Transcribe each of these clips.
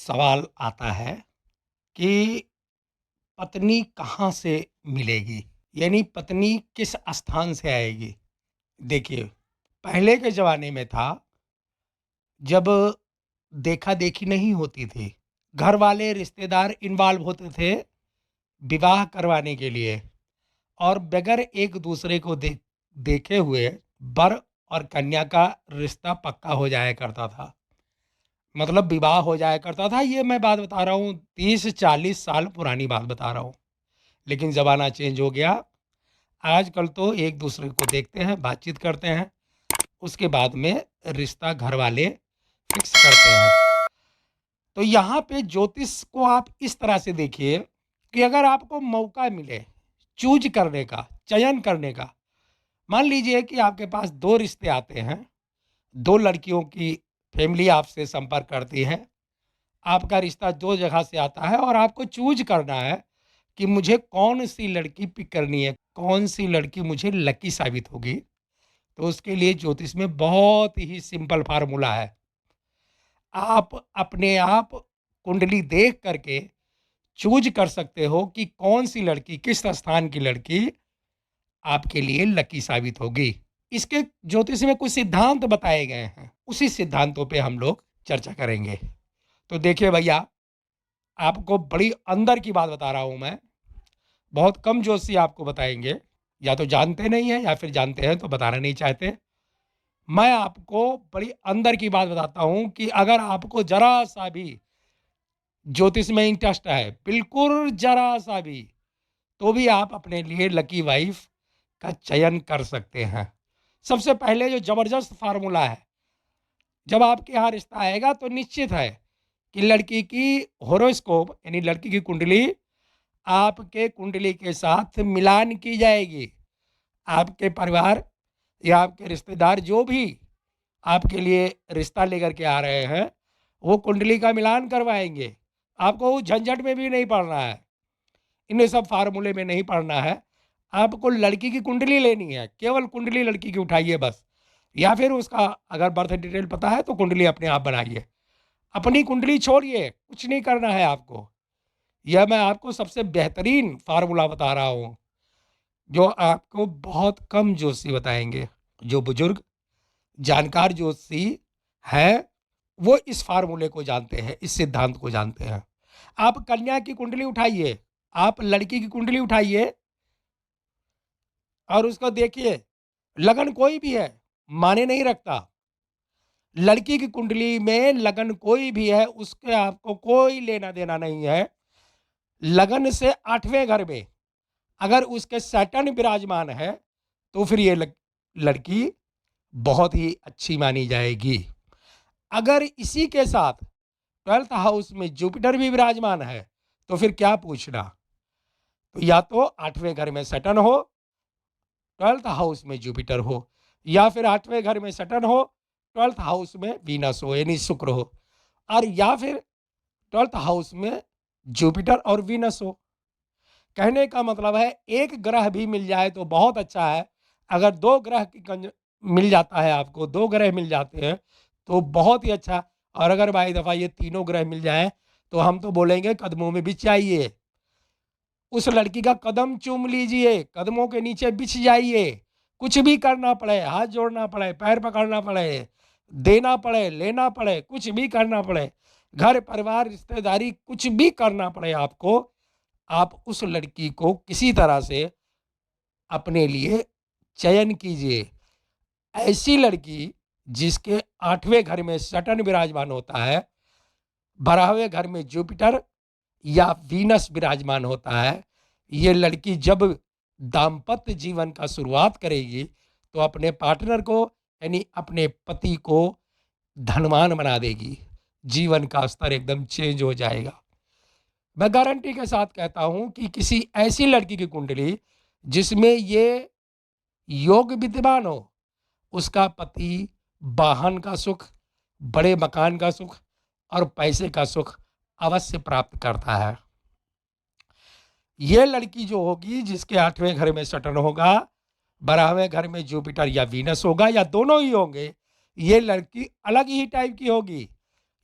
सवाल आता है कि पत्नी कहाँ से मिलेगी? यानी पत्नी किस स्थान से आएगी? देखिए, पहले के ज़माने में था, जब देखा-देखी नहीं होती थी, घर वाले रिश्तेदार इन्वॉल्व होते थे विवाह करवाने के लिए और बगैर एक-दूसरे को देखे हुए वर और कन्या का रिश्ता पक्का हो जाया करता था। मतलब विवाह हो जाया करता था, ये मैं बात बता रहा हूँ 30-40 साल पुरानी बात बता रहा हूँ। लेकिन ज़माना चेंज हो गया। आजकल तो एक-दूसरे को देखते हैं, बातचीत करते हैं, उसके बाद में रिश्ता घरवाले फिक्स करते हैं। तो यहाँ पे ज्योतिष को आप इस तरह से देखिए कि अगर आपको मौका मिले चूज़ करने का, चयन करने का, मान लीजिए कि आपके पास 2 रिश्ते आते हैं, 2 लड़कियों की फैमिली आपसे संपर्क करती है, आपका रिश्ता 2 जगह से आता है और आपको चूज़ करना है कि मुझे कौन-सी लड़की पिक करनी है, कौन-सी लड़की मुझे लकी साबित होगी। तो उसके लिए ज्योतिष में बहुत ही सिंपल फ़ॉर्मूला है। आप अपने आप कुंडली देख कर के चूज़ कर सकते हो कि कौन-सी लड़की, किस स्थान की लड़की आपके लिए लकी साबित होगी। इसके ज्योतिष में कुछ सिद्धांत बताए गए हैं, उसी सिद्धांतों पे हम लोग चर्चा करेंगे। तो देखिए भैया, आपको बड़ी अंदर की बात बता रहा हूँ मैं। बहुत कम जोशी आपको बताएँगे, या तो जानते नहीं हैं या फिर जानते हैं तो बताना नहीं चाहते। मैं आपको बड़ी अंदर की बात बताता हूँ कि अगर आपको ज़रा-सा भी ज्योतिष में इंटरेस्ट है, बिल्कुल ज़रा-सा भी, तो भी आप अपने लिए लकी वाइफ़ का चयन कर सकते हैं। सबसे पहले जो ज़बरदस्त फ़ॉर्मूला है, जब आपके यहाँ रिश्ता आएगा तो निश्चित है कि लड़की की हॉरोस्कोप यानी लड़की की कुंडली आपके कुंडली के साथ मिलान की जाएगी। आपके परिवार या आपके रिश्तेदार जो भी आपके लिए रिश्ता लेकर के आ रहे हैं, वो कुंडली का मिलान करवाएँगे। आपको उस झंझट में भी नहीं पड़ना है, इन सब फ़ॉर्मूले में नहीं पड़ना है। आपको लड़की की कुंडली लेनी है, केवल कुंडली लड़की की उठाइए बस, या फिर उसका अगर बर्थ डिटेल पता है तो कुंडली अपने आप बनाइए। अपनी कुंडली छोड़िए, कुछ नहीं करना है आपको। यह मैं आपको सबसे बेहतरीन फ़ॉर्मूला बता रहा हूँ, जो आपको बहुत कम जोशी बताएँगे। जो बुजुर्ग जानकार ज्योतिषी हैं, वो इस फ़ॉर्मूले को जानते हैं, इस सिद्धांत को जानते हैं। आप कन्या की कुंडली उठाइए, आप लड़की की कुंडली उठाइए और उसको देखिए, लगन कोई भी है, मायने नहीं रखता। लड़की की कुंडली में लगन कोई भी है, उसके आपको कोई लेना-देना नहीं है। लगन से 8वें घर में अगर उसके सैटर्न विराजमान है, तो फिर ये लड़की बहुत ही अच्छी मानी जाएगी। अगर इसी के साथ 12th हाउस में जुपिटर भी विराजमान है, तो फिर क्या पूछना। तो या तो 8वें घर में सैटर्न हो, 12th हाउस में जुपिटर हो, या फिर 8वें घर में सैटर्न हो, 12th हाउस में वीनस हो यानी शुक्र हो, और या फिर 12th हाउस में जुपिटर और वीनस हो। कहने का मतलब है एक ग्रह भी मिल जाए तो बहुत अच्छा है। अगर 2 ग्रह की मिल जाता है आपको, 2 ग्रह मिल जाते हैं तो बहुत ही अच्छा। और अगर बाई दफ़ा ये तीनों ग्रह मिल जाएँ तो हम तो बोलेंगे कदमों में बिछ जाइए। उस लड़की का कदम चूम लीजिए, कदमों के नीचे बिछ जाइए। कुछ भी करना पड़े, हाथ जोड़ना पड़े, पैर पकड़ना पड़े, देना पड़े, लेना पड़े, कुछ भी करना पड़े, घर परिवार रिश्तेदारी कुछ भी करना पड़े आपको, आप उस लड़की को किसी तरह से अपने लिए चयन कीजिए। ऐसी लड़की जिसके 8वें घर में सैटर्न विराजमान होता है, 12वें घर में जुपिटर या वीनस विराजमान होता है, ये लड़की जब दाम्पत्य जीवन का शुरुआत करेगी, तो अपने पार्टनर को यानी अपने पति को धनवान बना देगी। जीवन का स्तर एकदम चेंज हो जाएगा। मैं गारंटी के साथ कहता हूँ कि किसी ऐसी लड़की की कुंडली जिसमें ये योग विद्यमान हो, उसका पति वाहन का सुख, बड़े मकान का सुख और पैसे का सुख अवश्य प्राप्त करता है। ये लड़की जो होगी जिसके 8वें घर में सैटर्न होगा, 12वें घर में जुपिटर या वीनस होगा या दोनों ही होंगे, ये लड़की अलग ही टाइप की होगी।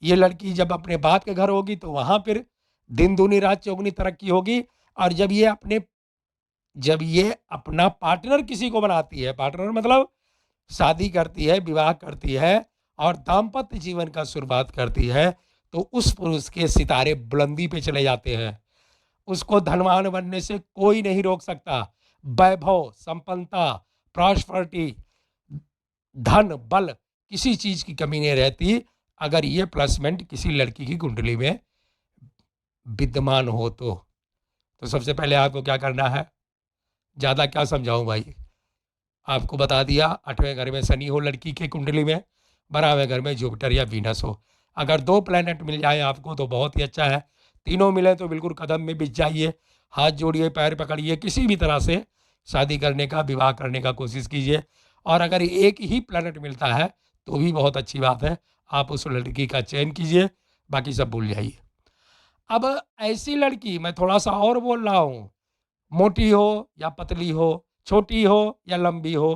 ये लड़की जब अपने बाप के घर होगी तो वहाँ फिर दिन दूनी रात चौगुनी तरक्की होगी। और जब ये अपना पार्टनर किसी को बनाती है, पार्टनर मतलब शादी करती है, विवाह करती है और दाम्पत्य जीवन का शुरुआत करती है, तो उस पुरुष के सितारे बुलंदी पे चले जाते हैं। उसको धनवान बनने से कोई नहीं रोक सकता। वैभव, संपन्नता, प्रॉस्पेरिटी, धन, बल, किसी चीज़ की कमी नहीं रहती अगर ये प्लेसमेंट किसी लड़की की कुंडली में विद्यमान हो तो। तो सबसे पहले आपको क्या करना है, ज़्यादा क्या समझाऊँ भाई, आपको बता दिया 8वें घर में शनि हो लड़की के कुंडली में, 12वें घर में जुपिटर या वीनस हो। अगर 2 प्लैनेट मिल जाए आपको तो बहुत ही अच्छा है, तीनों मिले तो बिल्कुल कदम में बिछ जाइए, हाथ जोड़िए, पैर पकड़िए, किसी भी तरह से शादी करने का, विवाह करने का कोशिश कीजिए। और अगर एक ही प्लैनेट मिलता है तो भी बहुत अच्छी बात है, आप उस लड़की का चयन कीजिए, बाकी सब भूल जाइए। अब ऐसी लड़की मैं थोड़ा-सा और बोल रहा हूँ, मोटी हो या पतली हो, छोटी हो या लंबी हो,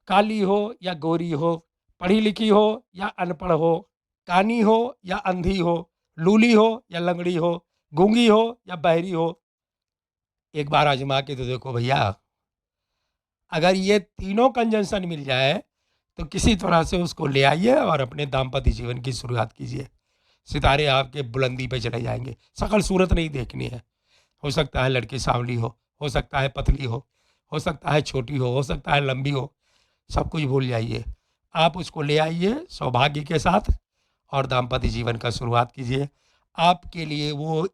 काली हो या गोरी हो, पढ़ी लिखी हो या अनपढ़ हो, कानी हो या अंधी हो, लूली हो या लंगड़ी हो, गूंगी हो या बहरी हो, एक बार आजमा के तो देखो भैया। अगर ये तीनों कंजंक्शन मिल जाए तो किसी तरह से उसको ले आइए और अपने दाम्पत्य जीवन की शुरुआत कीजिए। सितारे आपके बुलंदी पे चले जाएंगे। शकल सूरत नहीं देखनी है, हो सकता है लड़की सांवली हो सकता है पतली हो सकता है छोटी हो सकता है लंबी हो, सब कुछ भूल जाइए। आप उसको ले आइए सौभाग्य के साथ और दाम्पत्य जीवन का शुरुआत कीजिए। आपके लिए वो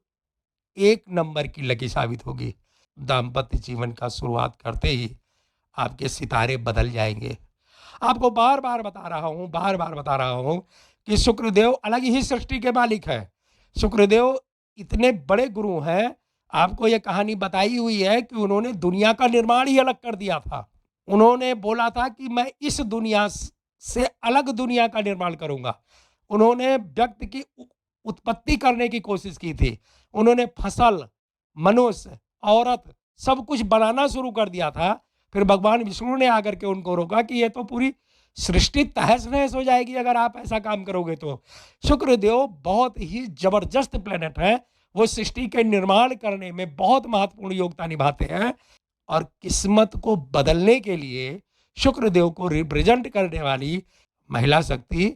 एक नंबर की लकी साबित होगी। दाम्पत्य जीवन का शुरुआत करते ही आपके सितारे बदल जाएंगे। आपको बार-बार बता रहा हूँ, बार-बार बता रहा हूँ कि शुक्रदेव अलग ही सृष्टि के मालिक हैं। शुक्रदेव इतने बड़े गुरु हैं, आपको ये कहानी बताई हुई है कि उन्होंने दुनिया का निर्माण ही अलग कर दिया था। उन्होंने बोला था कि मैं इस दुनिया से अलग दुनिया का निर्माण करूँगा। उन्होंने व्यक्ति की उत्पत्ति करने की कोशिश की थी। उन्होंने फसल, मनुष्य, औरत सब कुछ बनाना शुरू कर दिया था। फिर भगवान विष्णु ने आकर के उनको रोका कि ये तो पूरी सृष्टि तहस-नहस हो जाएगी अगर आप ऐसा काम करोगे तो। शुक्रदेव बहुत ही ज़बरदस्त प्लैनेट है। वो सृष्टि के निर्माण करने में बहुत महत्वपूर्ण योगदान निभाते हैं और किस्मत को बदलने के लिए शुक्रदेव को रिप्रेजेंट करने वाली महिला शक्ति,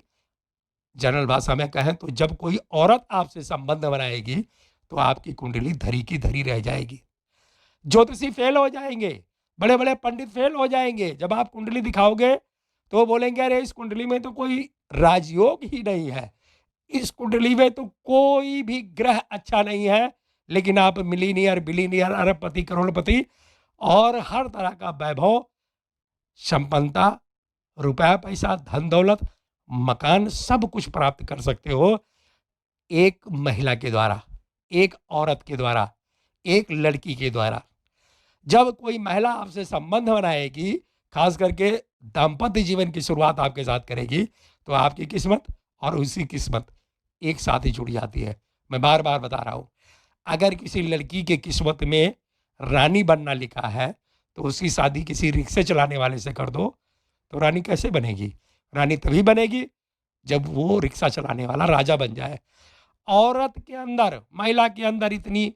जनरल भाषा में कहें तो जब कोई औरत आपसे संबंध बनाएगी तो आपकी कुंडली धरी की धरी रह जाएगी। ज्योतिषी फेल हो जाएंगे, बड़े-बड़े पंडित फेल हो जाएंगे। जब आप कुंडली दिखाओगे तो वो बोलेंगे अरे इस कुंडली में तो कोई राजयोग ही नहीं है, इस कुंडली में तो कोई भी ग्रह अच्छा नहीं है। लेकिन आप मिलीनियर, बिलीनियर, अरबपति, करोड़पति और हर तरह का वैभव, संपन्नता, रुपया पैसा, धन दौलत, मकान सब कुछ प्राप्त कर सकते हो एक महिला के द्वारा, एक औरत के द्वारा, एक लड़की के द्वारा। जब कोई महिला आपसे संबंध बनाएगी, खास करके दाम्पत्य जीवन की शुरुआत आपके साथ करेगी, तो आपकी किस्मत और उसकी किस्मत एक साथ ही जुड़ जाती है। मैं बार-बार बता रहा हूँ, अगर किसी लड़की के किस्मत में रानी बनना लिखा है, तो उसकी शादी किसी रिक्शे चलाने वाले से कर दो, तो रानी कैसे बनेगी? रानी तभी बनेगी जब वो रिक्शा चलाने वाला राजा बन जाए। औरत के अंदर, महिला के अंदर इतनी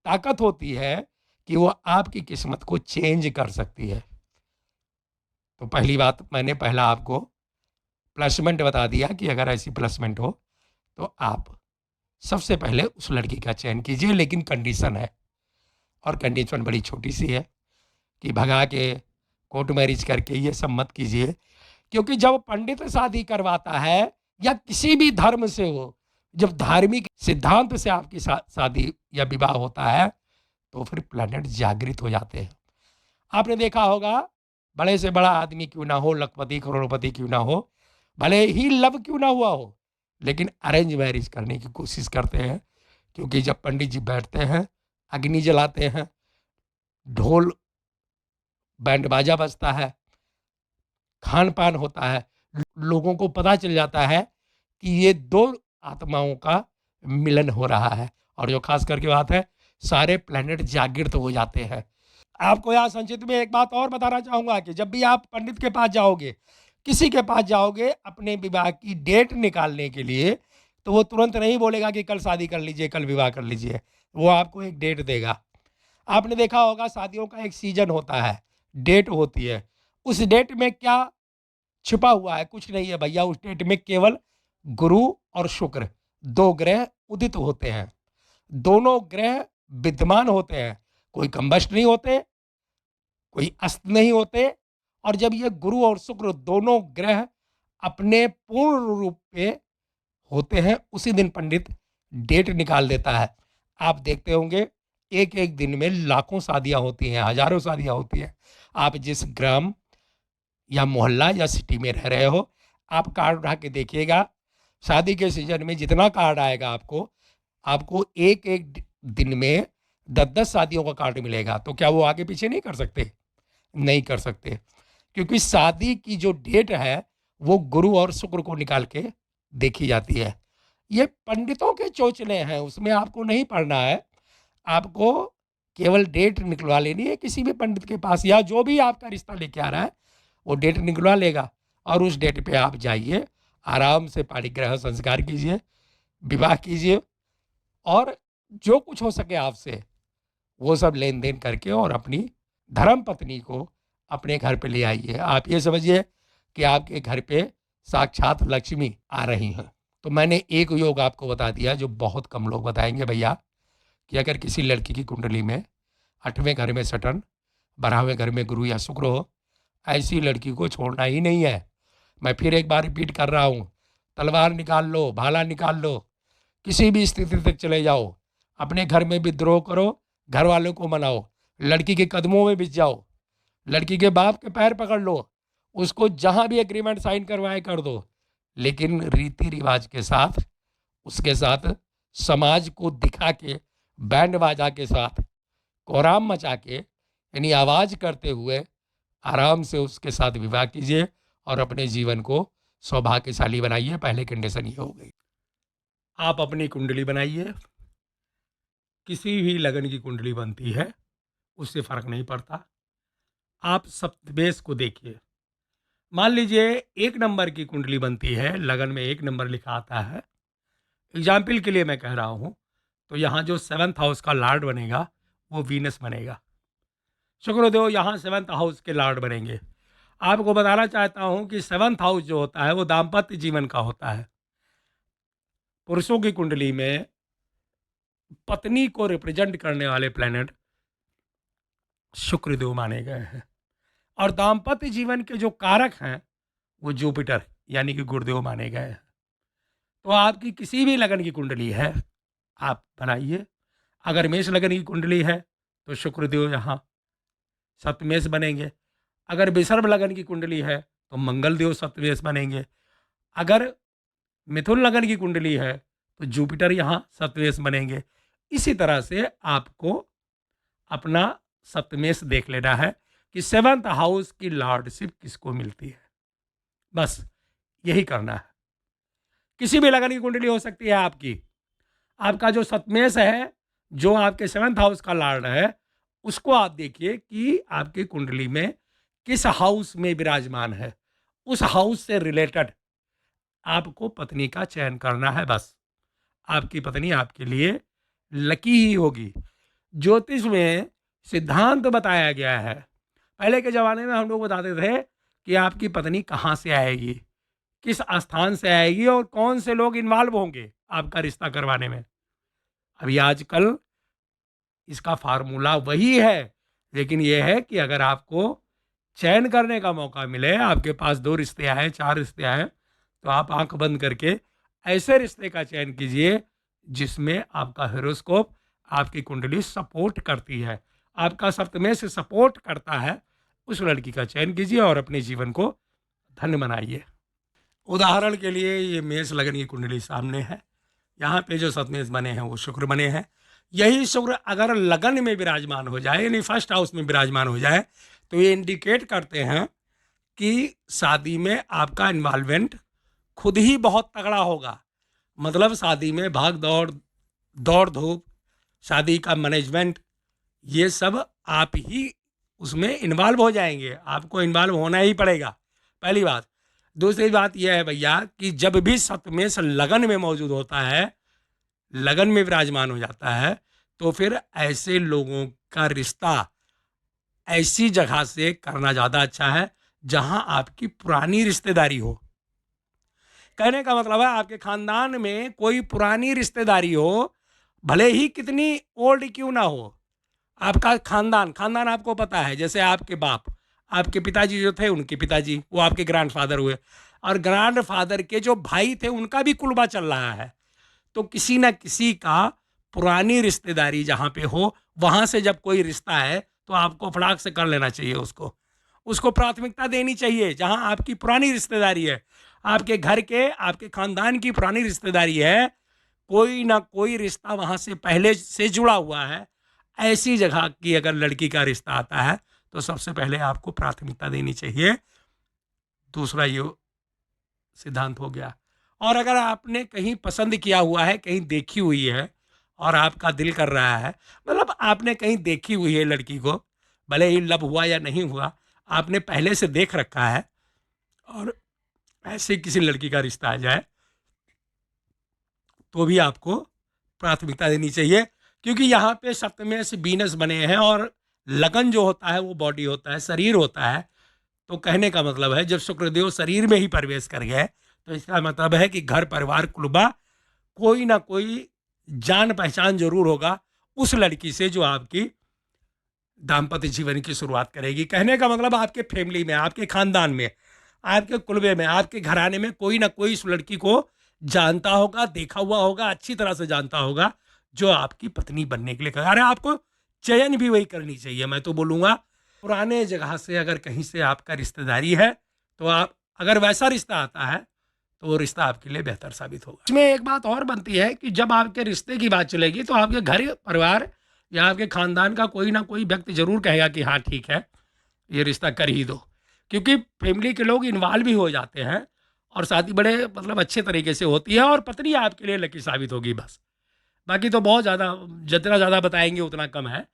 ताकत होती है कि वो आपकी किस्मत को चेंज कर सकती है। तो पहली बात मैंने पहला आपको प्लेसमेंट बता दिया कि अगर ऐसी प्लेसमेंट हो तो आप सबसे पहले उस लड़की का चयन कीजिए, लेकिन कंडीशन है और कंडीशन बड़ी छोटी सी है कि भगा के कोर्ट मैरिज करके ये सब मत कीजिए। क्योंकि जब पंडित शादी करवाता है या किसी भी धर्म से हो, जब धार्मिक सिद्धांत से आपकी शादी या विवाह होता है तो फिर प्लैनेट जागृत हो जाते हैं। आपने देखा होगा, बड़े से बड़ा आदमी क्यों ना हो, लखपति करोड़पति क्यों ना हो, भले ही लव क्यों ना हुआ हो, लेकिन अरेंज मैरिज करने की कोशिश करते हैं। क्योंकि जब पंडित जी बैठते हैं, अग्नि जलाते हैं, ढोल बैंड बाजा बजता है, खान पान होता है, लोगों को पता चल जाता है कि ये दो आत्माओं का मिलन हो रहा है। और जो खास करके बात है, सारे प्लैनेट जागृत हो जाते हैं। आपको यहाँ संक्षिप्त में एक बात और बताना चाहूँगा कि जब भी आप पंडित के पास जाओगे, किसी के पास जाओगे अपने विवाह की डेट निकालने के लिए, तो वो तुरंत नहीं बोलेगा कि कल शादी कर लीजिए, कल विवाह कर लीजिए। वो आपको एक डेट देगा। आपने देखा होगा शादियों का एक सीज़न होता है, डेट होती है। उस डेट में क्या छिपा हुआ है? कुछ नहीं है भैया, उस डेट में केवल गुरु और शुक्र 2 ग्रह उदित होते हैं। दोनों ग्रह विद्यमान होते हैं, कोई कम्बस्ट नहीं होते, कोई अस्त नहीं होते। और जब ये गुरु और शुक्र दोनों ग्रह अपने पूर्ण रूप पे होते हैं, उसी दिन पंडित डेट निकाल देता है। आप देखते होंगे एक-एक दिन में लाखों शादियाँ होती हैं, हज़ारों शादियाँ होती हैं। आप जिस ग्राम या मोहल्ला या सिटी में रह रहे हो, आप कार्ड उठा के देखिएगा, शादी के सीज़न में जितना कार्ड आएगा आपको, आपको एक-एक दिन में 10-10 शादियों का कार्ड मिलेगा। तो क्या वो आगे पीछे नहीं कर सकते? नहीं कर सकते, क्योंकि शादी की जो डेट है, वो गुरु और शुक्र को निकाल के देखी जाती है। ये पंडितों के चोचले हैं, उसमें आपको नहीं पढ़ना है। आपको केवल डेट निकलवा लेनी है किसी भी पंडित के पास, या जो भी आपका रिश्ता लेके आ रहा है, वो डेट निकलवा लेगा और उस डेट पे आप जाइए, आराम से पाणिग्रह संस्कार कीजिए, विवाह कीजिए और जो कुछ हो सके आपसे, वो सब लेन-देन करके और अपनी धर्म पत्नी को अपने घर पे ले आइए। आप ये समझिए कि आपके घर पे साक्षात लक्ष्मी आ रही हैं। तो मैंने एक योग आपको बता दिया जो बहुत कम लोग बताएँगे भैया, कि अगर किसी लड़की की कुंडली में 8वें घर में सटन, 12वें घर में गुरु या शुक्र हो, ऐसी लड़की को छोड़ना ही नहीं है। मैं फिर एक बार रिपीट कर रहा हूँ, तलवार निकाल लो, भाला निकाल लो, किसी भी स्थिति तक चले जाओ, अपने घर में विद्रोह करो, घर वालों को मनाओ, लड़की के कदमों में बिछ जाओ, लड़की के बाप के पैर पकड़ लो, उसको जहाँ भी एग्रीमेंट साइन करवाए कर दो, लेकिन रीति रिवाज के साथ, उसके साथ समाज को दिखा के, बैंड बाजा के साथ, कोहराम मचा के, यानी आवाज़ करते हुए आराम से उसके साथ विवाह कीजिए और अपने जीवन को सौभाग्यशाली बनाइए। पहले कंडीशन ये हो गई। आप अपनी कुंडली बनाइए, किसी भी लगन की कुंडली बनती है, उससे फ़र्क नहीं पड़ता। आप सप्तमेश को देखिए, मान लीजिए 1 नंबर की कुंडली बनती है, लगन में 1 नंबर लिखा आता है, एग्ज़ाम्पल के लिए मैं कह रहा हूँ, तो यहाँ जो 7th हाउस का लॉर्ड बनेगा, वो वीनस बनेगा। शुक्रदेव यहाँ 7th हाउस के लॉर्ड बनेंगे। आपको बताना चाहता हूँ कि 7th हाउस जो होता है, वो दाम्पत्य जीवन का होता है। पुरुषों की कुंडली में पत्नी को रिप्रेजेंट करने वाले प्लैनेट शुक्रदेव माने गए हैं और दाम्पत्य जीवन के जो कारक हैं, वो जुपिटर यानी कि गुरुदेव माने गए हैं। तो आपकी किसी भी लगन की कुंडली है, आप बनाइए। अगर मेष लगन की कुंडली है, तो शुक्रदेव यहाँ सप्तमेश बनेंगे। अगर वृषभ लगन की कुंडली है, तो मंगल देव सप्तमेश बनेंगे। अगर मिथुन लगन की कुंडली है, तो जुपिटर यहाँ सप्तमेश बनेंगे। इसी तरह से आपको अपना सप्तमेश देख लेना है कि 7th हाउस की लॉर्डशिप किसको मिलती है। बस यही करना है। किसी भी लगन की कुंडली हो सकती है आपकी। आपका जो सप्तमेश है, जो आपके 7th हाउस का लॉर्ड है, उसको आप देखिए कि आपकी कुंडली में किस हाउस में विराजमान है। उस हाउस से रिलेटेड आपको पत्नी का चयन करना है बस। आपकी पत्नी आपके लिए लकी ही होगी। ज्योतिष में सिद्धांत बताया गया है। पहले के ज़माने में हम लोग बताते थे कि आपकी पत्नी कहाँ से आएगी, किस स्थान से आएगी और कौन से लोग इन्वॉल्व होंगे आपका रिश्ता करवाने में। अभी आजकल इसका फार्मूला वही है, लेकिन ये है कि अगर आपको चयन करने का मौका मिले, आपके पास 2 रिश्ते आए, 4 रिश्ते आए, तो आप आंख बंद करके ऐसे रिश्ते का चयन कीजिए जिसमें आपका हॉरोस्कोप, आपकी कुंडली सपोर्ट करती है, आपका सप्तमेश सपोर्ट करता है। उस लड़की का चयन कीजिए और अपने जीवन को धन्य बनाइए। उदाहरण के लिए ये मेष लगन की कुंडली सामने है। यहाँ पे जो सप्तमेश बने हैं वो शुक्र बने हैं। यही शुक्र अगर लगन में विराजमान हो जाए, यानी फर्स्ट हाउस में विराजमान हो जाए, तो ये इंडिकेट करते हैं कि शादी में आपका इन्वॉल्वमेंट खुद ही बहुत तगड़ा होगा। मतलब शादी में भाग दौड़, दौड़ धूप, शादी का मैनेजमेंट, ये सब आप ही उसमें इन्वॉल्व हो जाएंगे। आपको इन्वॉल्व होना ही पड़ेगा, पहली बात। दूसरी बात यह है भैया कि जब भी सप्तमेश लगन में मौजूद होता है, लगन में विराजमान हो जाता है, तो फिर ऐसे लोगों का रिश्ता ऐसी जगह से करना ज़्यादा अच्छा है जहां आपकी पुरानी रिश्तेदारी हो। कहने का मतलब है आपके खानदान में कोई पुरानी रिश्तेदारी हो, भले ही कितनी ओल्ड क्यों ना हो। आपका खानदान खानदान आपको पता है, जैसे आपके बाप, आपके पिताजी जो थे उनके पिताजी, वो आपके ग्रैंडफादर हुए, और ग्रैंडफादर के जो भाई थे उनका भी कुलबा चल रहा है। तो किसी ना किसी का पुरानी रिश्तेदारी जहाँ पे हो, वहाँ से जब कोई रिश्ता है तो आपको फटाक से कर लेना चाहिए। उसको उसको प्राथमिकता देनी चाहिए जहाँ आपकी पुरानी रिश्तेदारी है, आपके घर के, आपके खानदान की पुरानी रिश्तेदारी है, कोई ना कोई रिश्ता वहाँ से पहले से जुड़ा हुआ है। ऐसी जगह की अगर लड़की का रिश्ता आता है तो सबसे पहले आपको प्राथमिकता देनी चाहिए। दूसरा ये सिद्धांत हो गया। और अगर आपने कहीं पसंद किया हुआ है, कहीं देखी हुई है और आपका दिल कर रहा है, मतलब आपने कहीं देखी हुई है लड़की को, भले ही लव हुआ या नहीं हुआ, आपने पहले से देख रखा है, और ऐसे किसी लड़की का रिश्ता आ जाए तो भी आपको प्राथमिकता देनी चाहिए। क्योंकि यहाँ पे सप्तमेश वीनस बने हैं और लगन जो होता है वो बॉडी होता है, शरीर होता है। तो कहने का मतलब है जब शुक्रदेव शरीर में ही प्रवेश कर गए तो इसका मतलब है कि घर परिवार कुलबा कोई ना कोई जान पहचान जरूर होगा उस लड़की से जो आपकी दाम्पत्य जीवन की शुरुआत करेगी। कहने का मतलब आपके फैमिली में, आपके खानदान में, आपके कुलबे में, आपके घराने में कोई ना कोई इस लड़की को जानता होगा, देखा हुआ होगा, अच्छी तरह से जानता होगा, जो आपकी पत्नी बनने के लिए कहा। अरे आपको चयन भी वही करनी चाहिए। मैं तो बोलूँगा पुराने जगह से अगर कहीं से आपका रिश्तेदारी है तो आप, अगर वैसा रिश्ता आता है तो वो रिश्ता आपके लिए बेहतर साबित होगा। इसमें एक बात और बनती है कि जब आपके रिश्ते की बात चलेगी तो आपके घर परिवार या आपके खानदान का कोई ना कोई व्यक्ति जरूर कहेगा कि हाँ ठीक है, ये रिश्ता कर ही दो। क्योंकि फैमिली के लोग इन्वॉल्व भी हो जाते हैं और शादी बड़े मतलब अच्छे तरीके से होती है और पत्नी आपके लिए लकी साबित होगी। बस बाकी तो बहुत ज़्यादा, जितना ज़्यादा बताएंगे उतना कम है।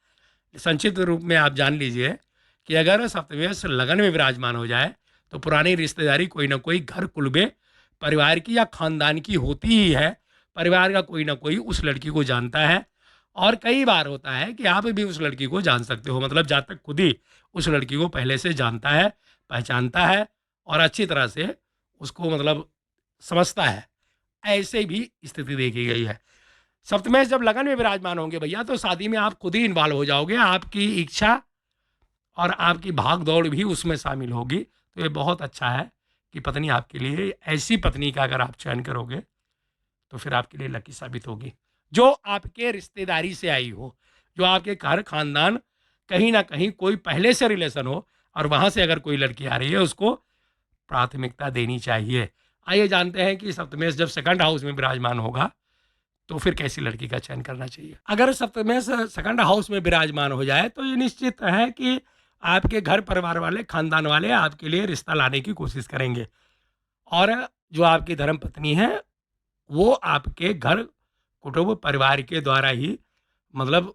संक्षिप्त रूप में आप जान लीजिए कि अगर सप्तमेश लगन में विराजमान हो जाए तो पुरानी रिश्तेदारी कोई ना कोई घर कुलबे परिवार की या खानदान की होती ही है। परिवार का कोई ना कोई उस लड़की को जानता है, और कई बार होता है कि आप भी उस लड़की को जान सकते हो, मतलब जहाँ तक खुद ही उस लड़की को पहले से जानता है, पहचानता है और अच्छी तरह से उसको मतलब समझता है। ऐसे भी स्थिति देखी गई है। सप्तमेश जब लगन में विराजमान होंगे भैया तो शादी में आप खुद ही इन्वॉल्व हो जाओगे, आपकी इच्छा और आपकी भाग दौड़ भी उसमें शामिल होगी। तो ये बहुत अच्छा है कि पत्नी आपके लिए, ऐसी पत्नी का अगर आप चयन करोगे तो फिर आपके लिए लकी साबित होगी, जो आपके रिश्तेदारी से आई हो, जो आपके घर खानदान कहीं ना कहीं कोई पहले से रिलेशन हो, और वहाँ से अगर कोई लड़की आ रही है उसको प्राथमिकता देनी चाहिए। आइए जानते हैं कि सप्तमेश जब सेकंड हाउस में विराजमान होगा तो फिर कैसी लड़की का चयन करना चाहिए। अगर सप्तमेश सेकंड हाउस में विराजमान हो जाए तो ये निश्चित है कि आपके घर परिवार वाले, खानदान वाले आपके लिए रिश्ता लाने की कोशिश करेंगे, और जो आपकी धर्म पत्नी है वो आपके घर कुटुंब परिवार के द्वारा ही मतलब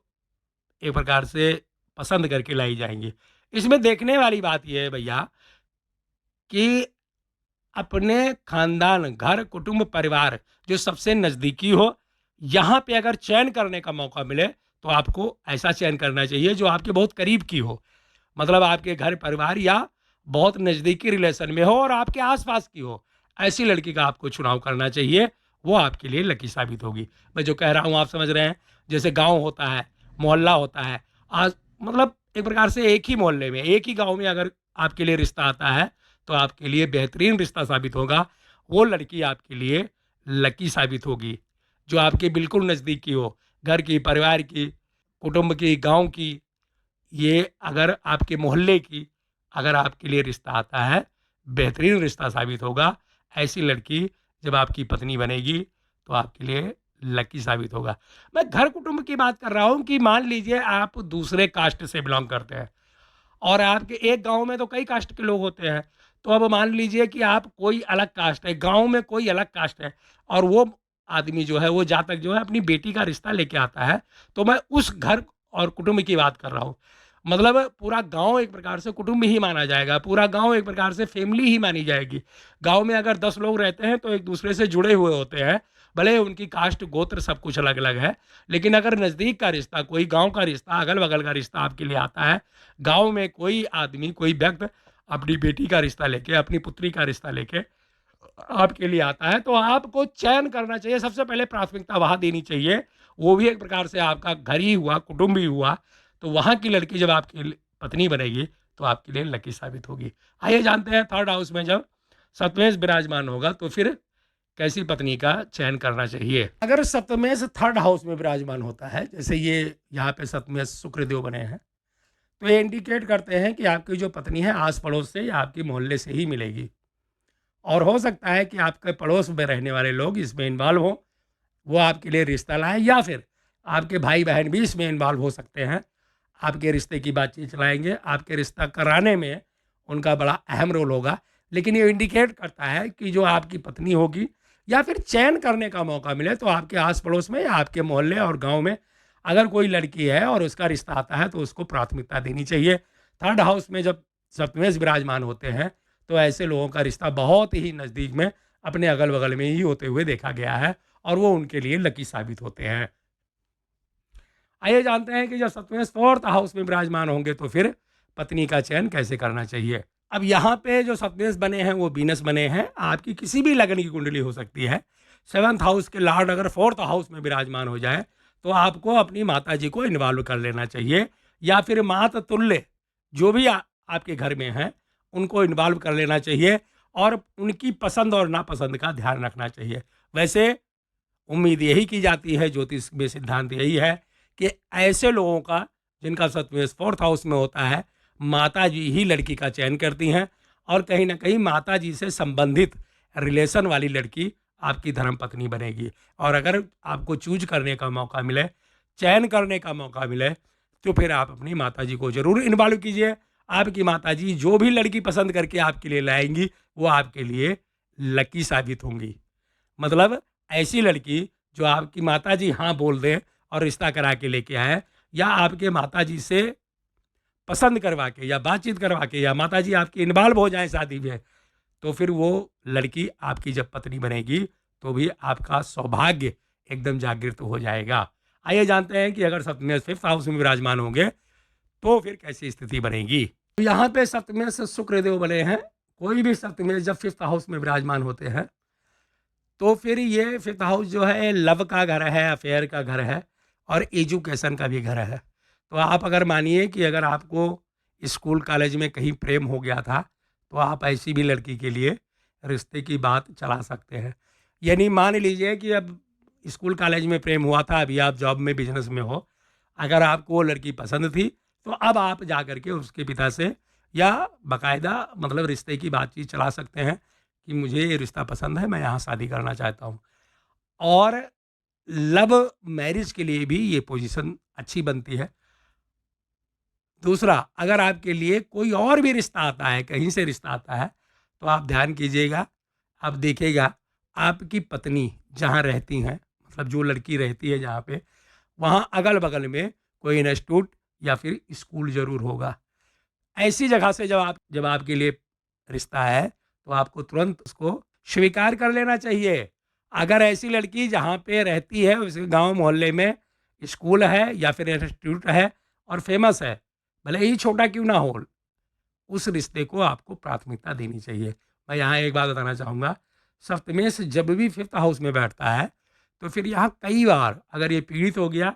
एक प्रकार से पसंद करके लाई जाएंगी। इसमें देखने वाली बात यह है भैया कि अपने खानदान, घर, कुटुंब, परिवार जो सबसे नज़दीकी हो, यहाँ पे अगर चयन करने का मौका मिले तो आपको ऐसा चयन करना चाहिए जो आपके बहुत करीब की हो, मतलब आपके घर परिवार या बहुत नज़दीकी रिलेशन में हो और आपके आसपास की हो। ऐसी लड़की का आपको चुनाव करना चाहिए, वो आपके लिए लकी साबित होगी। मैं जो कह रहा हूँ आप समझ रहे हैं। जैसे गाँव होता है, मोहल्ला होता है, आज मतलब एक प्रकार से एक ही मोहल्ले में, एक ही गाँव में अगर आपके लिए रिश्ता आता है तो आपके लिए बेहतरीन रिश्ता साबित होगा। वो लड़की आपके लिए लकी साबित होगी जो आपके बिल्कुल नज़दीक की हो, घर की, परिवार की, कुटुंब की, गांव की। ये अगर आपके मोहल्ले की अगर आपके लिए रिश्ता आता है, बेहतरीन रिश्ता साबित होगा। ऐसी लड़की जब आपकी पत्नी बनेगी तो आपके लिए लकी साबित होगा। मैं घर कुटुंब की बात कर रहा हूँ कि मान लीजिए आप दूसरे कास्ट से बिलोंग करते हैं और आपके एक गांव में तो कई कास्ट के लोग होते हैं। तो अब मान लीजिए कि आप कोई अलग कास्ट है, गांव में कोई अलग कास्ट है, और वो आदमी जो है, वो जातक जो है अपनी बेटी का रिश्ता लेके आता है, तो मैं उस घर और कुटुंब की बात कर रहा हूँ। मतलब पूरा गांव एक प्रकार से कुटुंब ही माना जाएगा, पूरा गांव एक प्रकार से फैमिली ही मानी जाएगी। गांव में अगर 10 लोग रहते हैं तो एक दूसरे से जुड़े हुए होते हैं, भले उनकी कास्ट गोत्र सब कुछ अलग अलग है, लेकिन अगर नज़दीक का रिश्ता, कोई गांव का रिश्ता, अगल बगल का रिश्ता आपके लिए आता है, गांव में कोई आदमी, कोई व्यक्ति अपनी बेटी का रिश्ता लेके, अपनी पुत्री का रिश्ता लेके आपके लिए आता है, तो आपको चयन करना चाहिए। सबसे पहले प्राथमिकता वहाँ देनी चाहिए। वो भी एक प्रकार से आपका घर ही हुआ, कुटुंब ही हुआ। तो वहाँ की लड़की जब आपकी पत्नी बनेगी तो आपके लिए लकी साबित होगी। आइए जानते हैं, थर्ड हाउस में जब सप्तमेश विराजमान होगा तो फिर कैसी पत्नी का चयन करना चाहिए। अगर सप्तमेश थर्ड हाउस में विराजमान होता है, जैसे ये यहाँ पे सप्तमेश शुक्रदेव बने हैं, तो ये इंडिकेट करते हैं कि आपकी जो पत्नी है आस पड़ोस से या आपकी मोहल्ले से ही मिलेगी। और हो सकता है कि आपके पड़ोस में रहने वाले लोग इसमें इन्वॉल्व हों, वो आपके लिए रिश्ता लाएं, या फिर आपके भाई बहन भी इसमें इन्वॉल्व हो सकते हैं, आपके रिश्ते की बातचीत चलाएंगे, आपके रिश्ता कराने में उनका बड़ा अहम रोल होगा। लेकिन ये इंडिकेट करता है कि जो आपकी पत्नी होगी, या फिर चयन करने का मौका मिले तो आपके आस पड़ोस में या आपके मोहल्ले और गांव में अगर कोई लड़की है और उसका रिश्ता आता है तो उसको प्राथमिकता देनी चाहिए। थर्ड हाउस में जब सप्तमेश विराजमान होते हैं तो ऐसे लोगों का रिश्ता बहुत ही नज़दीक में, अपने अगल बगल में ही होते हुए देखा गया है, और वो उनके लिए लकी साबित होते हैं। आइए जानते हैं कि जब सप्तमेश फोर्थ हाउस में विराजमान होंगे तो फिर पत्नी का चयन कैसे करना चाहिए। अब यहाँ पे जो सप्तमेश बने हैं वो वीनस बने हैं, आपकी किसी भी लगन की कुंडली हो सकती है। सेवंथ हाउस के लॉर्ड अगर फोर्थ हाउस में विराजमान हो जाए तो आपको अपनी माता जी को इन्वॉल्व कर लेना चाहिए, या फिर मात तुल्य जो भी आपके घर में हैं उनको इन्वॉल्व कर लेना चाहिए, और उनकी पसंद और नापसंद का ध्यान रखना चाहिए। वैसे उम्मीद यही की जाती है, ज्योतिष में सिद्धांत यही है कि ऐसे लोगों का जिनका सप्तमेश फोर्थ हाउस में होता है, माता जी ही लड़की का चयन करती हैं, और कहीं ना कहीं माता जी से संबंधित रिलेशन वाली लड़की आपकी धर्म पत्नी बनेगी। और अगर आपको चूज करने का मौका मिले, चयन करने का मौका मिले, तो फिर आप अपनी माता जी को ज़रूर इन्वॉल्व कीजिए। आपकी माता जी जो भी लड़की पसंद करके आपके लिए लाएंगी वो आपके लिए लकी साबित होंगी। मतलब ऐसी लड़की जो आपकी माताजी हाँ बोल दें और रिश्ता करा के लेके आए, या आपके माताजी से पसंद करवा के या बातचीत करवा के, या माताजी आपकी इन्वॉल्व हो जाए शादी में, तो फिर वो लड़की आपकी जब पत्नी बनेगी तो भी आपका सौभाग्य एकदम जागृत हो जाएगा। आइए जानते हैं कि अगर सप्तमेश फिफ्थ हाउस में विराजमान होंगे तो फिर कैसी स्थिति बनेगी। तो यहाँ पे सप्तमेश शुक्रदेव बने हैं। कोई भी सप्तमेश जब फिफ्थ हाउस में विराजमान होते हैं तो फिर ये फिफ्थ हाउस जो है लव का घर है, अफेयर का घर है, और एजुकेशन का भी घर है। तो आप अगर मानिए कि अगर आपको स्कूल कॉलेज में कहीं प्रेम हो गया था तो आप ऐसी भी लड़की के लिए रिश्ते की बात चला सकते हैं। यानी मान लीजिए कि अब स्कूल कॉलेज में प्रेम हुआ था, अभी आप जॉब में, बिजनेस में हो, अगर आपको वो लड़की पसंद थी तो अब आप जा कर के उसके पिता से या बाकायदा मतलब रिश्ते की बातचीत चला सकते हैं कि मुझे ये रिश्ता पसंद है, मैं यहाँ शादी करना चाहता हूँ। और लव मैरिज के लिए भी ये पोजीशन अच्छी बनती है। दूसरा, अगर आपके लिए कोई और भी रिश्ता आता है, कहीं से रिश्ता आता है, तो आप ध्यान कीजिएगा, आप देखिएगा आपकी पत्नी जहाँ रहती हैं, मतलब जो लड़की रहती है जहाँ पे, वहाँ अगल बगल में कोई इंस्टीट्यूट या फिर स्कूल ज़रूर होगा। ऐसी जगह से जब आपके लिए रिश्ता है तो आपको तुरंत उसको स्वीकार कर लेना चाहिए। अगर ऐसी लड़की जहाँ पे रहती है उस गांव मोहल्ले में स्कूल है या फिर इंस्टीट्यूट है और फेमस है, भले ही छोटा क्यों ना हो, उस रिश्ते को आपको प्राथमिकता देनी चाहिए। मैं यहाँ एक बात बताना चाहूँगा, सप्तमेश जब भी फिफ्थ हाउस में बैठता है तो फिर यहाँ कई बार अगर ये पीड़ित हो गया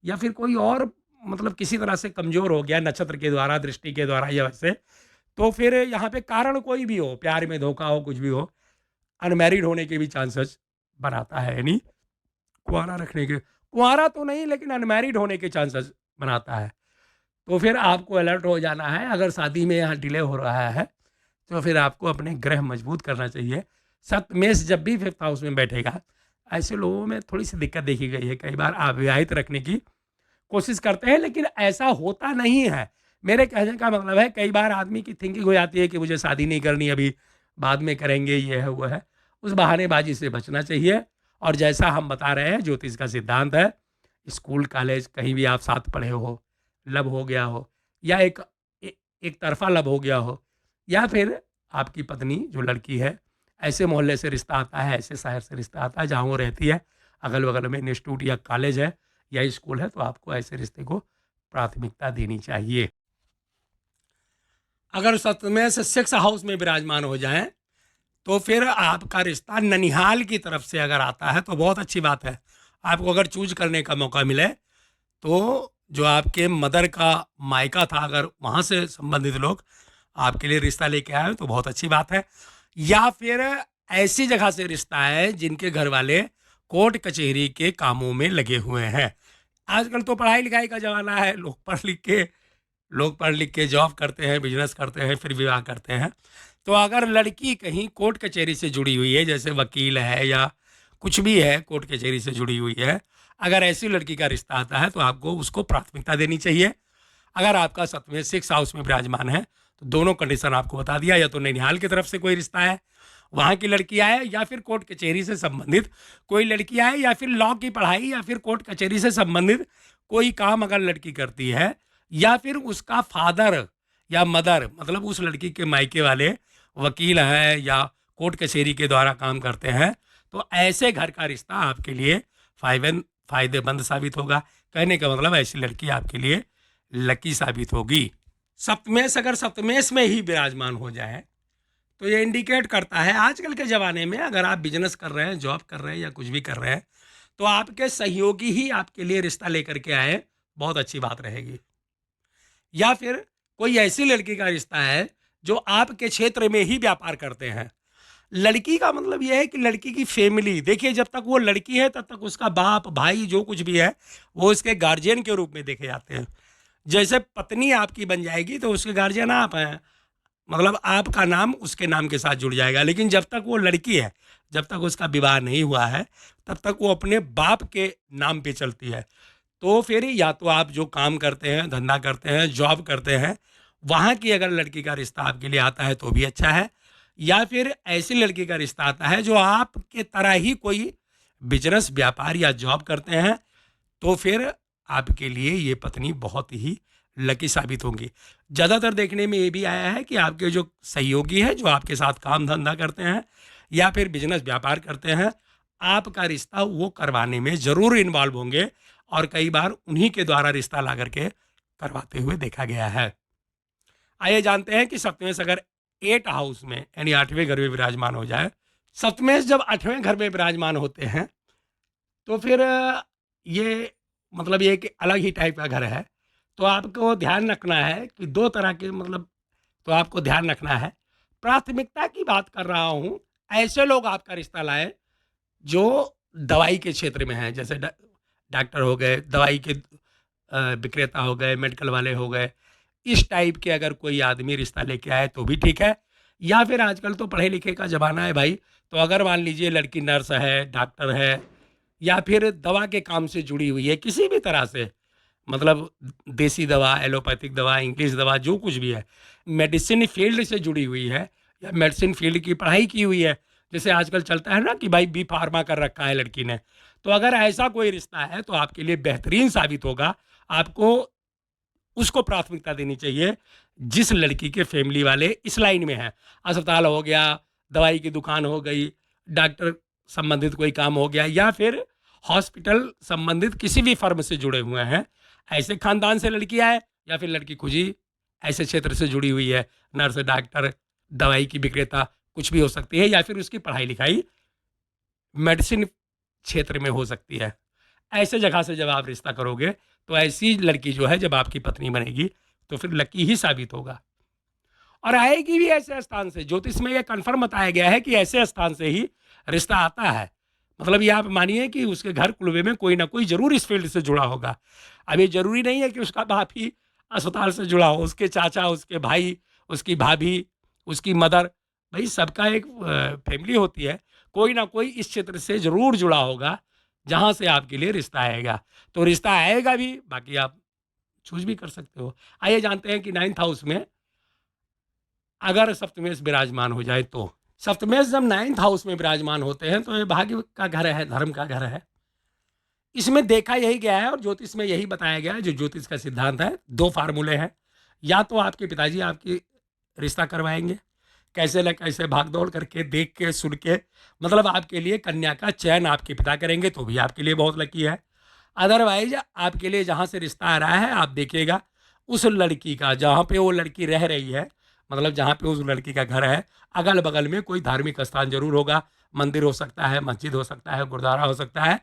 या फिर कोई और मतलब किसी तरह से कमज़ोर हो गया नक्षत्र के द्वारा, दृष्टि के द्वारा या वैसे, तो फिर यहाँ पे कारण कोई भी हो, प्यार में धोखा हो, कुछ भी हो, अनमैरिड होने के भी चांसेस बनाता है। यानी कुंवारा रखने के, कुंवारा तो नहीं लेकिन अनमैरिड होने के चांसेस बनाता है। तो फिर आपको अलर्ट हो जाना है। अगर शादी में यहाँ डिले हो रहा है तो फिर आपको अपने ग्रह मजबूत करना चाहिए। सप्तमेश जब भी फिफ्थ हाउस में बैठेगा, ऐसे लोगों में थोड़ी सी दिक्कत देखी गई है। कई बार अविवाहित रखने की कोशिश करते हैं लेकिन ऐसा होता नहीं है। मेरे कहने का मतलब है कई बार आदमी की थिंकिंग हो जाती है कि मुझे शादी नहीं करनी अभी, बाद में करेंगे, ये है वो है। उस बहानेबाजी से बचना चाहिए। और जैसा हम बता रहे हैं, ज्योतिष का सिद्धांत है, स्कूल कॉलेज कहीं भी आप साथ पढ़े हो, लव हो गया हो, या एक तरफा लब हो गया हो, या फिर आपकी पत्नी जो लड़की है, ऐसे मोहल्ले से रिश्ता आता है, ऐसे शहर से रिश्ता आता है जहाँ वो रहती है, अगल बगल में इंस्टीट्यूट या कॉलेज है या स्कूल है, तो आपको ऐसे रिश्ते को प्राथमिकता देनी चाहिए। अगर सप्तमेश सेक्स हाउस में विराजमान हो जाएं, तो फिर आपका रिश्ता ननिहाल की तरफ से अगर आता है तो बहुत अच्छी बात है। आपको अगर चूज करने का मौका मिले तो जो आपके मदर का मायका था, अगर वहाँ से संबंधित लोग आपके लिए रिश्ता लेके आए तो बहुत अच्छी बात है। या फिर ऐसी जगह से रिश्ता है जिनके घर वाले कोर्ट कचहरी के कामों में लगे हुए हैं। आजकल तो पढ़ाई लिखाई का ज़माना है, लोग पढ़ लिख के जॉब करते हैं, बिजनेस करते हैं, फिर विवाह करते हैं। तो अगर लड़की कहीं कोर्ट कचहरी से जुड़ी हुई है, जैसे वकील है या कुछ भी है कोर्ट कचहरी से जुड़ी हुई है, अगर ऐसी लड़की का रिश्ता आता है तो आपको उसको प्राथमिकता देनी चाहिए। अगर आपका सप्तमेश सिक्स हाउस में विराजमान है तो दोनों कंडीशन आपको बता दिया, या तो ननिहाल की तरफ से कोई रिश्ता है, वहाँ की लड़की आए, या फिर कोर्ट कचहरी से संबंधित कोई लड़की आए, या फिर लॉ की पढ़ाई या फिर कोर्ट कचहरी से संबंधित कोई काम अगर लड़की करती है, या फिर उसका फादर या मदर, मतलब उस लड़की के मायके वाले वकील हैं या कोर्ट कचहरी के द्वारा काम करते हैं, तो ऐसे घर का रिश्ता आपके लिए फायदेमंद साबित होगा। कहने का मतलब ऐसी लड़की आपके लिए लकी साबित होगी। सप्तमेश अगर सप्तमेश में ही विराजमान हो जाए तो ये इंडिकेट करता है, आजकल के ज़माने में अगर आप बिजनेस कर रहे हैं, जॉब कर रहे हैं या कुछ भी कर रहे हैं, तो आपके सहयोगी ही आपके लिए रिश्ता लेकर के आए, बहुत अच्छी बात रहेगी। या फिर कोई ऐसी लड़की का रिश्ता है जो आपके क्षेत्र में ही व्यापार करते हैं। लड़की का मतलब यह है कि लड़की की फैमिली, देखिए जब तक वो लड़की है तब तक उसका बाप भाई जो कुछ भी है वो उसके गार्जियन के रूप में देखे जाते हैं। जैसे पत्नी आपकी बन जाएगी तो उसके गार्जियन आप हैं, मतलब आपका नाम उसके नाम के साथ जुड़ जाएगा। लेकिन जब तक वो लड़की है, जब तक उसका विवाह नहीं हुआ है, तब तक वो अपने बाप के नाम पे चलती है। तो फिर या तो आप जो काम करते हैं, धंधा करते हैं, जॉब करते हैं, वहाँ की अगर लड़की का रिश्ता आपके लिए आता है तो भी अच्छा है। या फिर ऐसी लड़की का रिश्ता आता है जो आपके तरह ही कोई बिजनेस, व्यापार या जॉब करते हैं, तो फिर आपके लिए ये पत्नी बहुत ही लकी साबित होंगी। ज़्यादातर देखने में ये भी आया है कि आपके जो सहयोगी हैं, जो आपके साथ काम धंधा करते हैं या फिर बिजनेस व्यापार करते हैं, आपका रिश्ता वो करवाने में ज़रूर इन्वॉल्व होंगे, और कई बार उन्हीं के द्वारा रिश्ता ला करके करवाते हुए देखा गया है। आइए जानते हैं कि सप्तमेश अगर 8 हाउस में यानी 8वें घर में विराजमान हो जाए। सप्तमेश जब 8वें घर में विराजमान होते हैं तो फिर ये मतलब ये एक अलग ही टाइप का घर है। तो आपको ध्यान रखना है कि 2 तरह के मतलब, तो आपको ध्यान रखना है, प्राथमिकता की बात कर रहा हूँ, ऐसे लोग आपका रिश्ता लाएँ जो दवाई के क्षेत्र में हैं, जैसे डॉक्टर हो गए, दवाई के विक्रेता हो गए, मेडिकल वाले हो गए। इस टाइप के अगर कोई आदमी रिश्ता लेके आए तो भी ठीक है। या फिर आजकल तो पढ़े लिखे का ज़माना है भाई, तो अगर मान लीजिए लड़की नर्स है, डॉक्टर है, या फिर दवा के काम से जुड़ी हुई है किसी भी तरह से, मतलब देसी दवा, एलोपैथिक दवा, इंग्लिश दवा, जो कुछ भी है, मेडिसिन फील्ड से जुड़ी हुई है या मेडिसिन फील्ड की पढ़ाई की हुई है, जैसे आजकल चलता है ना कि भाई बी फार्मा कर रखा है लड़की ने, तो अगर ऐसा कोई रिश्ता है तो आपके लिए बेहतरीन साबित होगा। आपको उसको प्राथमिकता देनी चाहिए जिस लड़की के फैमिली वाले इस लाइन में हैं। अस्पताल हो गया, दवाई की दुकान हो गई, डॉक्टर संबंधित कोई काम हो गया, या फिर हॉस्पिटल संबंधित किसी भी फर्म से जुड़े हुए हैं, ऐसे खानदान से लड़की आए, या फिर लड़की खुद ही ऐसे क्षेत्र से जुड़ी हुई है, नर्स, डॉक्टर, दवाई की विक्रेता, कुछ भी हो सकती है, या फिर उसकी पढ़ाई लिखाई मेडिसिन क्षेत्र में हो सकती है। ऐसे जगह से जब आप रिश्ता करोगे तो ऐसी लड़की जो है जब आपकी पत्नी बनेगी तो फिर लकी ही साबित होगा, और आएगी भी ऐसे स्थान से। ज्योतिष में यह कन्फर्म बताया गया है कि ऐसे स्थान से ही रिश्ता आता है। मतलब ये आप मानिए कि उसके घर कुलबे में कोई ना कोई जरूर इस फील्ड से जुड़ा होगा। अब ये जरूरी नहीं है कि उसका बाप ही अस्पताल से जुड़ा हो, उसके चाचा, उसके भाई, उसकी भाभी, उसकी मदर, भाई सबका एक फैमिली होती है, कोई ना कोई इस क्षेत्र से जरूर जुड़ा होगा जहाँ से आपके लिए रिश्ता आएगा। तो रिश्ता आएगा भी, बाकी आप चूज भी कर सकते हो। आइए जानते हैं कि 9th हाउस में अगर सप्तमेश विराजमान हो जाए तो। सप्तमेश जब 9th हाउस में विराजमान होते हैं तो ये भाग्य का घर है, धर्म का घर है। इसमें देखा यही गया है और ज्योतिष में यही बताया गया है, जो ज्योतिष का सिद्धांत है। 2 फार्मूले हैं, या तो आपके पिताजी आपकी रिश्ता करवाएंगे, कैसे न कैसे भाग-दौड़ करके, देख के, सुन के, मतलब आपके लिए कन्या का चयन आपके पिता करेंगे, तो भी आपके लिए बहुत लकी है। अदरवाइज़ आपके लिए जहाँ से रिश्ता आ रहा है, आप देखिएगा उस लड़की का, जहाँ पे वो लड़की रह रही है, मतलब जहाँ पे उस लड़की का घर है, अगल-बगल में कोई धार्मिक स्थान ज़रूर होगा। मंदिर हो सकता है, मस्जिद हो सकता है, गुरुद्वारा हो सकता है।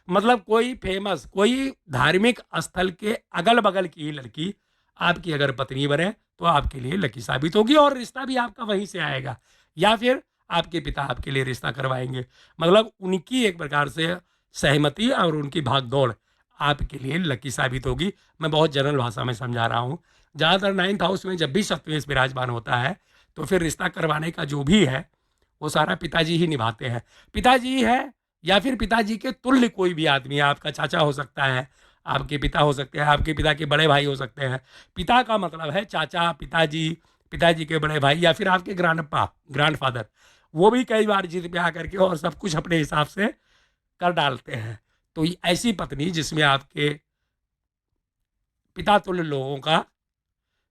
मतलब कोई फ़ेमस, कोई धार्मिक स्थल के अगल-बगल की ही लड़की आपकी अगर पत्नी बने, तो आपके लिए लकी साबित होगी और रिश्ता भी आपका वहीं से आएगा। या फिर आपके पिता आपके लिए रिश्ता करवाएँगे। मतलब उनकी एक प्रकार से सहमति और उनकी भाग-दौड़ आपके लिए लकी साबित होगी। मैं बहुत जनरल भाषा में समझा रहा हूँ। ज़्यादातर 9th हाउस में जब भी सप्तमेश विराजमान होता है, तो फिर रिश्ता करवाने का जो भी है, वो सारा पिताजी ही निभाते हैं। पिताजी है या फिर पिताजी के तुल्य कोई भी आदमी है, आपका चाचा हो सकता है, आपके पिता हो सकते हैं, आपके पिता के बड़े भाई हो सकते हैं। पिता का मतलब है चाचा, पिताजी, पिताजी के बड़े भाई या फिर आपके ग्रैंडपा, ग्रैंडफ़ादर। वो भी कई बार ज़िद पे आकर के और सब कुछ अपने हिसाब से कर डालते हैं। तो ऐसी पत्नी जिसमें आपके पिता तुल्य लोगों का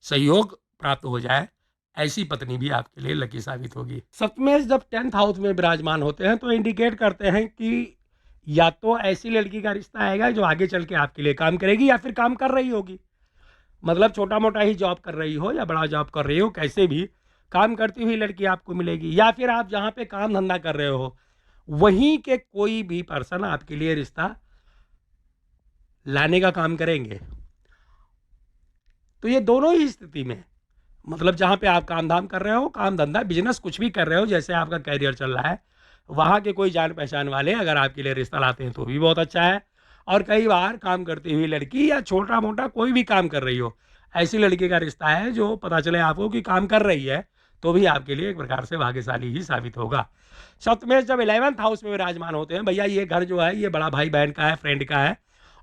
सहयोग प्राप्त हो जाए, ऐसी पत्नी भी आपके लिए लकी साबित होगी। सप्तमेश जब 10th हाउस में विराजमान होते हैं, तो इंडिकेट करते हैं कि या तो ऐसी लड़की का रिश्ता आएगा जो आगे चल के आपके लिए काम करेगी या फिर काम कर रही होगी। मतलब छोटा-मोटा ही जॉब कर रही हो या बड़ा जॉब कर रही हो, कैसे भी काम करती हुई लड़की आपको मिलेगी। या फिर आप जहाँ पे काम धंधा कर रहे हो, वहीं के कोई भी पर्सन आपके लिए रिश्ता लाने का काम करेंगे। तो ये दोनों ही स्थिति में, मतलब जहाँ पे आप काम-धाम कर रहे हो, काम-धंधा, बिज़नेस कुछ भी कर रहे हो, जैसे आपका करियर चल रहा है, वहाँ के कोई जान-पहचान वाले अगर आपके लिए रिश्ता लाते हैं, तो भी बहुत अच्छा है। और कई बार काम करती हुई लड़की या छोटा-मोटा कोई भी काम कर रही हो, ऐसी लड़की का रिश्ता है जो पता चले आपको कि काम कर रही है, तो भी आपके लिए एक प्रकार से भाग्यशाली ही साबित होगा। सप्तमेश जब 11th हाउस में विराजमान होते हैं, भैया ये घर जो है, ये बड़ा भाई-बहन का है, फ्रेंड का है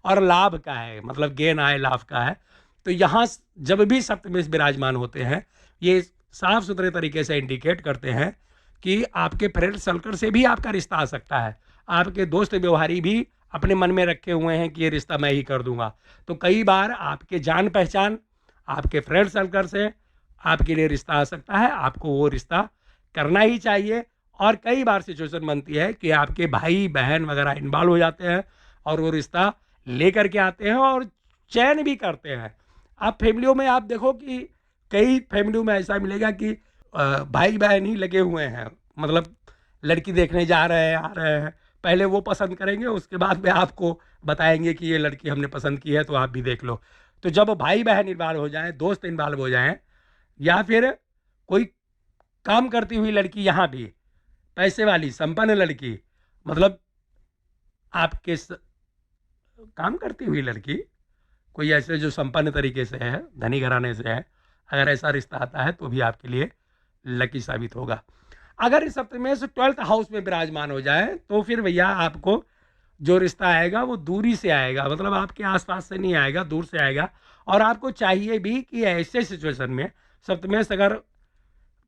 और लाभ का है, मतलब गेन आय लाभ का है। तो यहाँ जब भी सप्तमेश विराजमान होते हैं, ये साफ सुथरे तरीके से इंडिकेट करते हैं कि आपके फ्रेंड सर्कल से भी आपका रिश्ता आ सकता है। आपके दोस्त व्यवहारी भी अपने मन में रखे हुए हैं कि ये रिश्ता मैं ही कर दूंगा। तो कई बार आपके जान पहचान, आपके फ्रेंड सर्कल से आपके लिए रिश्ता आ सकता है, आपको वो रिश्ता करना ही चाहिए। और कई बार सिचुएशन बनती है कि आपके भाई बहन वगैरह इन्वॉल्व हो जाते हैं और वो रिश्ता लेकर के आते हैं और चयन भी करते हैं। आप फैमिलियों में आप देखो कि कई फैमिलियों में ऐसा मिलेगा कि भाई बहन ही लगे हुए हैं, मतलब लड़की देखने जा रहे हैं, आ रहे हैं, पहले वो पसंद करेंगे, उसके बाद में आपको बताएंगे कि ये लड़की हमने पसंद की है, तो आप भी देख लो। तो जब भाई बहन इन्वॉल्व हो जाएं, दोस्त इन्वॉल्व हो जाएं, या फिर कोई काम करती हुई लड़की, यहाँ भी पैसे वाली संपन्न लड़की, मतलब आपके काम करती हुई लड़की, कोई ऐसे जो संपन्न तरीके से है, धनी घराने से है, अगर ऐसा रिश्ता आता है, तो भी आपके लिए लकी साबित होगा। अगर इस सप्तमेश 12th हाउस में विराजमान हो जाए, तो फिर भैया आपको जो रिश्ता आएगा वो दूरी से आएगा, मतलब आपके आसपास से नहीं आएगा, दूर से आएगा। और आपको चाहिए भी कि ऐसे सिचुएशन में सप्तमेश अगर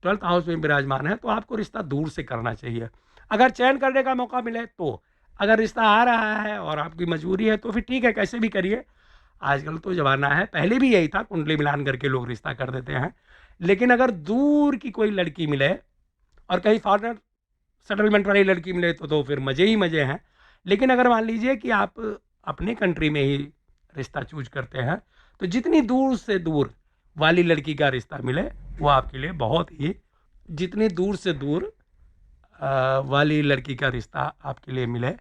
12th हाउस में विराजमान है, तो आपको रिश्ता दूर से करना चाहिए। अगर चयन करने का मौका मिले तो, अगर रिश्ता आ रहा है और आपकी मजबूरी है, तो फिर ठीक है, कैसे भी करिए। आजकल तो ज़माना है, पहले भी यही था, कुंडली मिलान करके लोग रिश्ता कर देते हैं। लेकिन अगर दूर की कोई लड़की मिले और कहीं फॉरेनर सेटलमेंट वाली लड़की मिले, तो फिर मज़े ही मज़े हैं। लेकिन अगर मान लीजिए कि आप अपने कंट्री में ही रिश्ता चूज़ करते हैं, तो जितनी दूर से दूर वाली लड़की का रिश्ता मिले, वो आपके लिए बहुत ही, जितनी दूर से दूर वाली लड़की का रिश्ता आपके लिए मिले,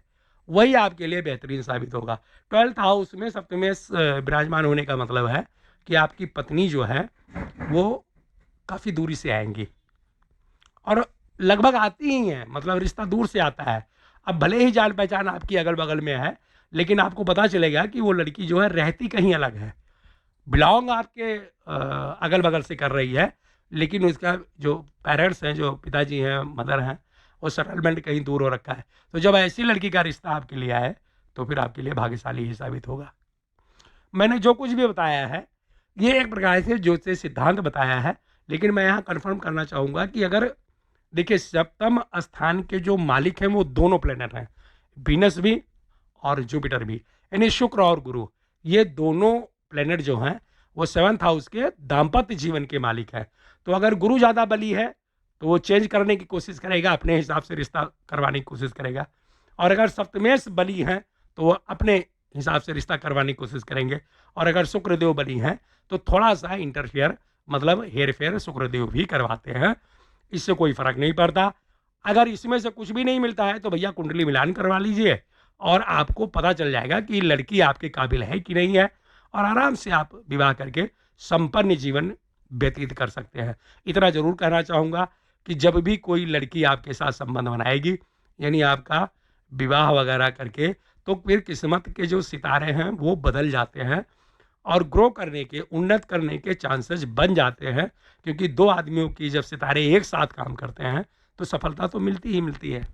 वही आपके लिए बेहतरीन साबित होगा। 12th हाउस में सप्तमेश विराजमान होने का मतलब है कि आपकी पत्नी जो है, वो काफ़ी दूरी से आएँगी और लगभग आती ही हैं, मतलब रिश्ता दूर से आता है। अब भले ही जान-पहचान आपकी अगल-बगल में है, लेकिन आपको पता चलेगा कि वो लड़की जो है रहती कहीं अलग है। बिलॉन्ग आपके अगल-बगल से कर रही है, लेकिन उसका जो पेरेंट्स हैं, जो पिताजी हैं, मदर हैं, वो सेटलमेंट कहीं दूर हो रखा है। तो जब ऐसी लड़की का रिश्ता आपके लिए आए, तो फिर आपके लिए भाग्यशाली ही साबित होगा। मैंने जो कुछ भी बताया है, ये एक प्रकार से ज्योतिष सिद्धांत बताया है, लेकिन मैं यहाँ कन्फर्म करना चाहूँगा कि अगर देखिए, सप्तम स्थान के जो मालिक हैं वो दोनों प्लेनेट हैं, वीनस भी और जुपिटर भी, यानी शुक्र और गुरु। ये दोनों प्लेनेट जो हैं वो 7th हाउस के दाम्पत्य जीवन के मालिक है। तो अगर गुरु ज़्यादा बली है तो वो चेंज करने की कोशिश करेगा, अपने हिसाब से रिश्ता करवाने की कोशिश करेगा। और अगर सप्तमेश बली हैं तो वो अपने हिसाब से रिश्ता करवाने की कोशिश करेंगे। और अगर शुक्रदेव बली हैं तो थोड़ा सा इंटरफेयर मतलब हेर फेर शुक्रदेव भी करवाते हैं, इससे कोई फर्क नहीं पड़ता। अगर इसमें से कुछ भी नहीं मिलता है तो भैया कुंडली मिलान करवा लीजिए और आपको पता चल जाएगा कि लड़की आपके काबिल है कि नहीं है, और आराम से आप विवाह करके संपन्न जीवन व्यतीत कर सकते हैं। इतना जरूर कहना चाहूँगा कि जब भी कोई लड़की आपके साथ संबंध बनाएगी, यानी आपका विवाह वगैरह करके, तो फिर किस्मत के जो सितारे हैं वो बदल जाते हैं और ग्रो करने के, उन्नत करने के चांसेस बन जाते हैं। क्योंकि दो आदमियों की जब सितारे एक साथ काम करते हैं तो सफलता तो मिलती ही मिलती है।